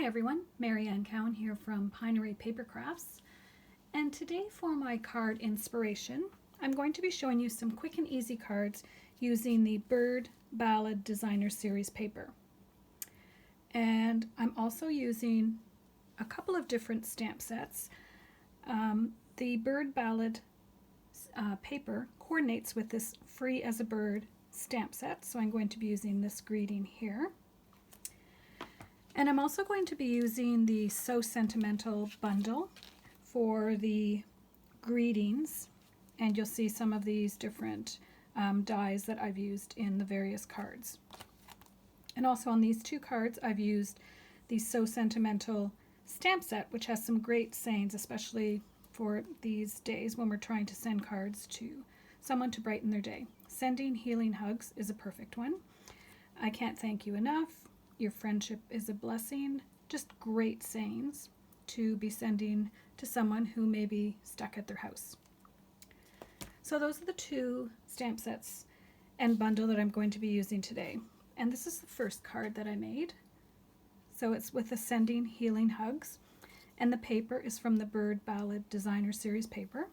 Hi everyone, Mary Ann Cowan here from Pinery Paper Crafts, and today for my card inspiration I'm going to be showing you some quick and easy cards using the Bird Ballad Designer Series paper. And I'm also using a couple of different stamp sets. The Bird Ballad paper coordinates with this Free as a Bird stamp set, so I'm going to be using this greeting here. And I'm also going to be using the So Sentimental bundle for the greetings, and you'll see some of these different dies that I've used in the various cards. And also on these two cards I've used the So Sentimental stamp set, which has some great sayings, especially for these days when we're trying to send cards to someone to brighten their day. Sending healing hugs is a perfect one. I can't thank you enough. Your friendship is a blessing. Just great sayings to be sending to someone who may be stuck at their house. So those are the two stamp sets and bundle that I'm going to be using today. And this is the first card that I made. So it's with the Sending Healing Hugs. And the paper is from the Bird Ballad Designer Series paper.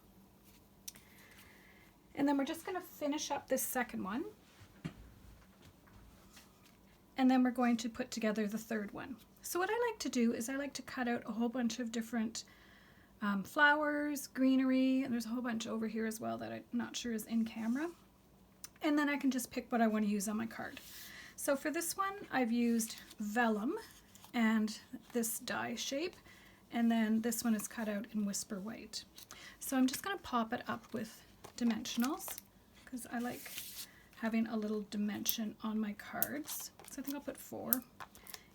And then we're just going to finish up this second one. And then we're going to put together the third one. So what I like to do is I like to cut out a whole bunch of different flowers, greenery, and there's a whole bunch over here as well that I'm not sure is in camera. And then I can just pick what I want to use on my card. So for this one I've used vellum and this die shape, and then this one is cut out in Whisper White. So I'm just going to pop it up with dimensionals because I like having a little dimension on my cards. So I think I'll put 4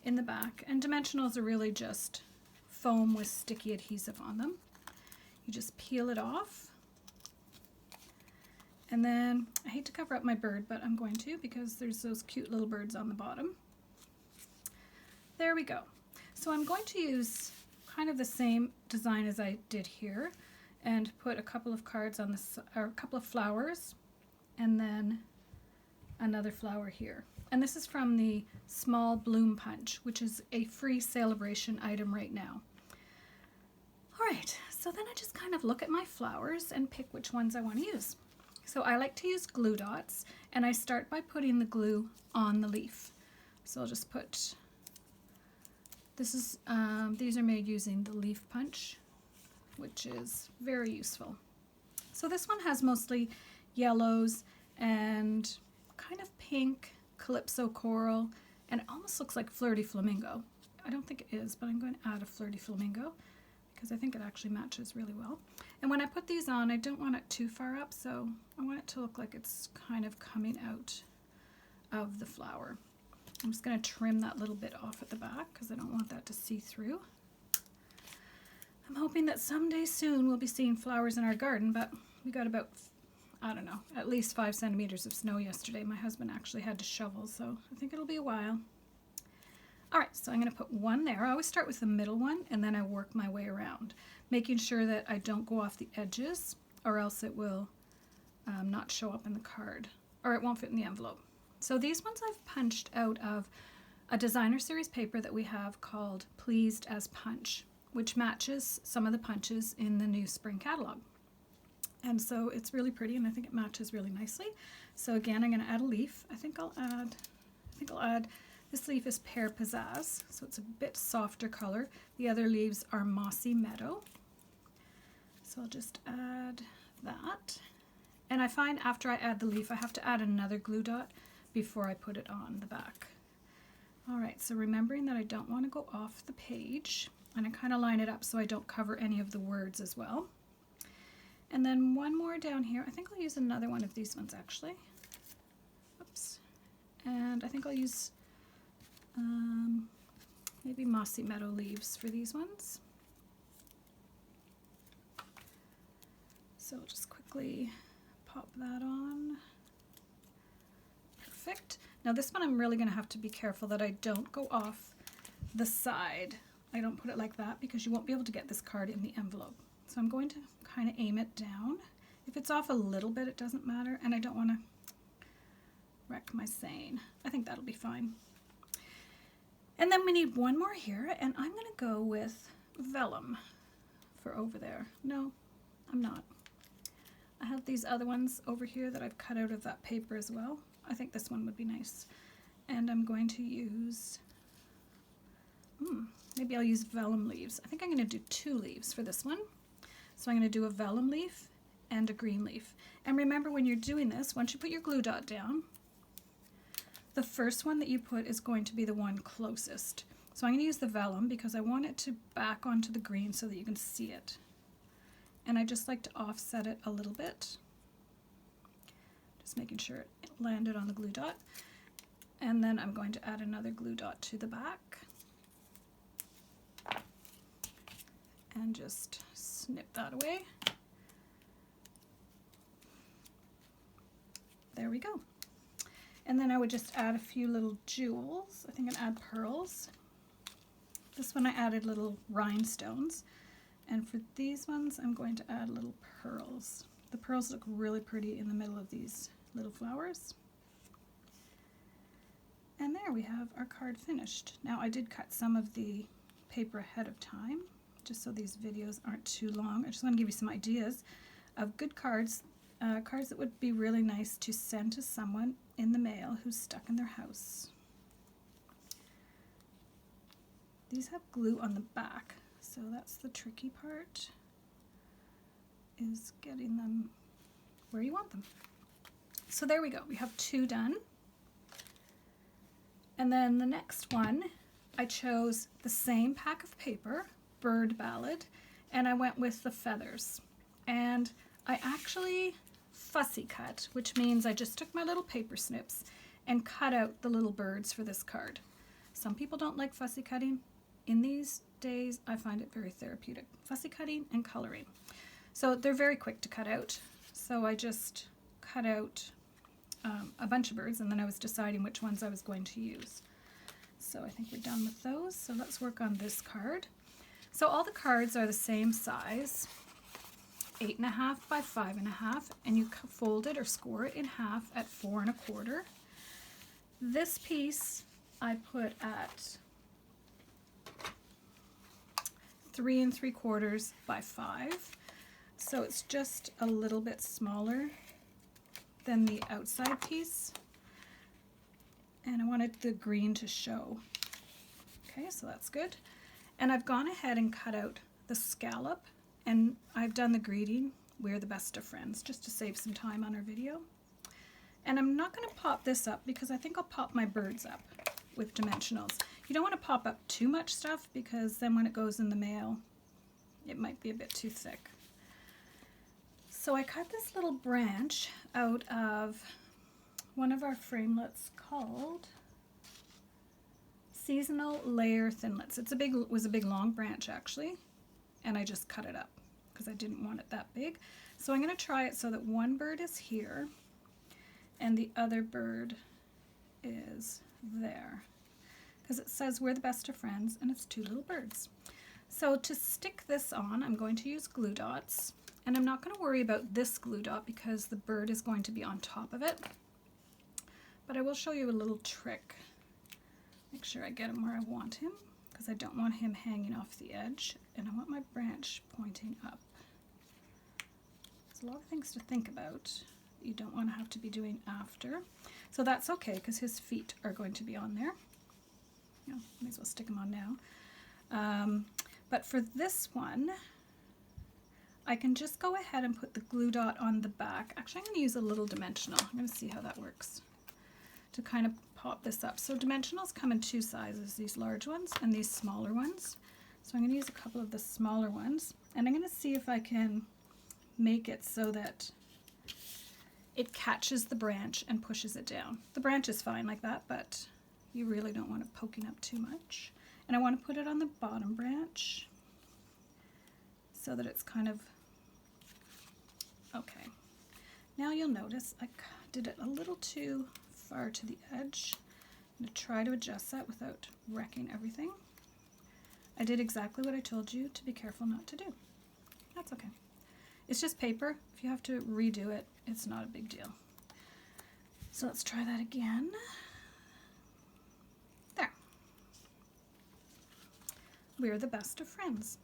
in the back. And dimensionals are really just foam with sticky adhesive on them. You just peel it off. And then, I hate to cover up my bird, but I'm going to because there's those cute little birds on the bottom. There we go. So I'm going to use kind of the same design as I did here and put a couple of cards on this, or a couple of flowers, and then another flower here. And this is from the Small Bloom Punch, which is a free celebration item right now. Alright, so then I just kind of look at my flowers and pick which ones I want to use. So I like to use glue dots, and I start by putting the glue on the leaf. So I'll just put, this is, these are made using the leaf punch, which is very useful. So this one has mostly yellows and kind of pink, calypso coral, and it almost looks like flirty flamingo. I don't think it is, but I'm going to add a flirty flamingo because I think it actually matches really well. And when I put these on, I don't want it too far up, so I want it to look like it's kind of coming out of the flower. I'm just going to trim that little bit off at the back because I don't want that to see through. I'm hoping that someday soon we'll be seeing flowers in our garden, but we got about, I don't know, at least 5 centimeters of snow yesterday. My husband actually had to shovel, so I think it'll be a while. Alright, so I'm going to put one there. I always start with the middle one and then I work my way around, making sure that I don't go off the edges or else it will not show up in the card, or it won't fit in the envelope. So these ones I've punched out of a designer series paper that we have called Pleased as Punch, which matches some of the punches in the new spring catalog. And so it's really pretty, and I think it matches really nicely. So again, I'm going to add a leaf. I think I'll add, this leaf is Pear Pizzazz, so it's a bit softer color. The other leaves are Mossy Meadow. So I'll just add that. And I find after I add the leaf, I have to add another glue dot before I put it on the back. All right, so remembering that I don't want to go off the page, and I kind of line it up so I don't cover any of the words as well. And then one more down here. I think I'll use another one of these ones actually. Oops. And I think I'll use maybe Mossy Meadow leaves for these ones. So I'll just quickly pop that on. Perfect. Now this one I'm really going to have to be careful that I don't go off the side. I don't put it like that because you won't be able to get this card in the envelope. So I'm going to kind of aim it down. If it's off a little bit, it doesn't matter, and I don't want to wreck my saying. I think that'll be fine. And then we need one more here, and I'm going to go with vellum for over there. No, I'm not. I have these other ones over here that I've cut out of that paper as well. I think this one would be nice. And I'm going to use, maybe I'll use vellum leaves. I think I'm going to do 2 leaves for this one. So I'm going to do a vellum leaf and a green leaf. And remember, when you're doing this, once you put your glue dot down, the first one that you put is going to be the one closest. So I'm going to use the vellum because I want it to back onto the green so that you can see it. And I just like to offset it a little bit. Just making sure it landed on the glue dot. And then I'm going to add another glue dot to the back. And just snip that away. There we go. And then I would just add a few little jewels. I think I'd add pearls. This one I added little rhinestones. And for these ones, I'm going to add little pearls. The pearls look really pretty in the middle of these little flowers. And there we have our card finished. Now I did cut some of the paper ahead of time, just so these videos aren't too long. I just want to give you some ideas of good cards, cards that would be really nice to send to someone in the mail who's stuck in their house. These have glue on the back, so that's the tricky part, is getting them where you want them. So there we go, we have 2 done. And then the next one, I chose the same pack of paper, Bird Ballad, and I went with the feathers. And I actually fussy cut, which means I just took my little paper snips and cut out the little birds for this card. Some people don't like fussy cutting. In these days, I find it very therapeutic. Fussy cutting and coloring. So they're very quick to cut out. So I just cut out a bunch of birds, and then I was deciding which ones I was going to use. So I think we're done with those. So let's work on this card. So all the cards are the same size, 8.5 by 5.5, and you fold it or score it in half at 4 1/4. This piece I put at 3 3/4 by 5, so it's just a little bit smaller than the outside piece, and I wanted the green to show. Okay, so that's good. And I've gone ahead and cut out the scallop, and I've done the greeting, "We're the best of friends," just to save some time on our video. And I'm not going to pop this up because I think I'll pop my birds up with dimensionals. You don't want to pop up too much stuff because then when it goes in the mail, it might be a bit too thick. So I cut this little branch out of one of our framelits called Seasonal Layer Thinlits. It was a big long branch actually, and I just cut it up because I didn't want it that big. So I'm going to try it so that one bird is here and the other bird is there, because it says "We're the best of friends," and it's 2 little birds. So to stick this on, I'm going to use glue dots, and I'm not going to worry about this glue dot because the bird is going to be on top of it. But I will show you a little trick. Make sure I get him where I want him, because I don't want him hanging off the edge, and I want my branch pointing up. There's a lot of things to think about that you don't want to have to be doing after. So that's okay, because his feet are going to be on there. Yeah, might as well stick them on now. But for this one, I can just go ahead and put the glue dot on the back. Actually, I'm going to use a little dimensional. I'm going to see how that works to kind of pop this up. So dimensionals come in 2 sizes, these large ones and these smaller ones. So I'm going to use a couple of the smaller ones, and I'm going to see if I can make it so that it catches the branch and pushes it down. The branch is fine like that, but you really don't want it poking up too much. And I want to put it on the bottom branch so that it's kind of okay. Now you'll notice I did it a little too far to the edge. I'm going to try to adjust that without wrecking everything. I did exactly what I told you to be careful not to do. That's okay. It's just paper. If you have to redo it, it's not a big deal. So let's try that again. There. we're the best of friends.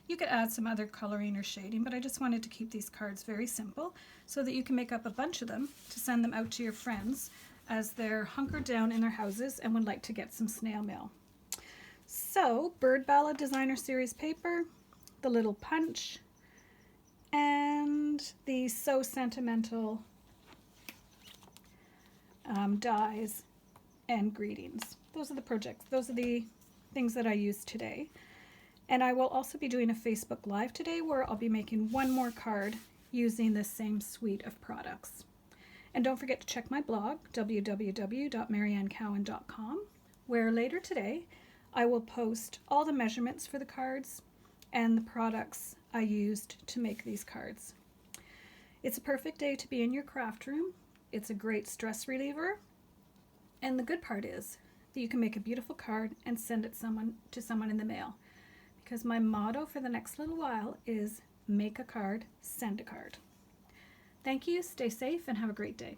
You could add some other coloring or shading, but I just wanted to keep these cards very simple so that you can make up a bunch of them to send them out to your friends as they're hunkered down in their houses and would like to get some snail mail. So, Bird Ballad Designer Series paper, the little punch, and the So Sentimental dies and greetings. Those are the projects. Those are the things that I used today. And I will also be doing a Facebook Live today where I'll be making one more card using the same suite of products. And don't forget to check my blog, www.mariannecowan.com, where later today I will post all the measurements for the cards and the products I used to make these cards. It's a perfect day to be in your craft room. It's a great stress reliever. And the good part is that you can make a beautiful card and send it to someone in the mail. Because my motto for the next little while is make a card, send a card. Thank you, stay safe, and have a great day.